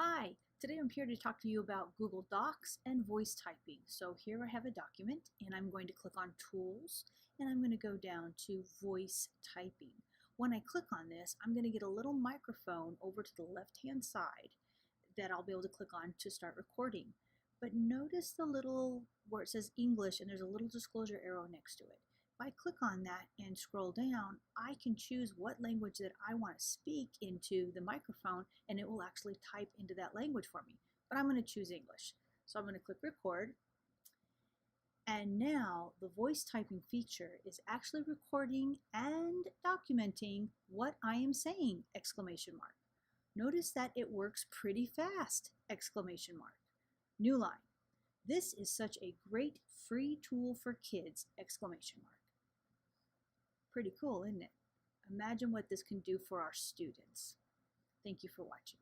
Hi, today I'm here to talk to you about Google Docs and voice typing. So here I have a document and I'm going to click on Tools and I'm going to go down to Voice Typing. When I click on this, I'm going to get a little microphone over to the left-hand side that I'll be able to click on to start recording. But notice the little where it says English and there's a little disclosure arrow next to it. If I click on that and scroll down, I can choose what language that I want to speak into the microphone and it will actually type into that language for me. But I'm going to choose English. So I'm going to click record. And now the voice typing feature is actually recording and documenting what I am saying, exclamation mark. Notice that it works pretty fast, exclamation mark. New line. This is such a great free tool for kids, exclamation mark. Pretty cool, isn't it? Imagine what this can do for our students. Thank you for watching.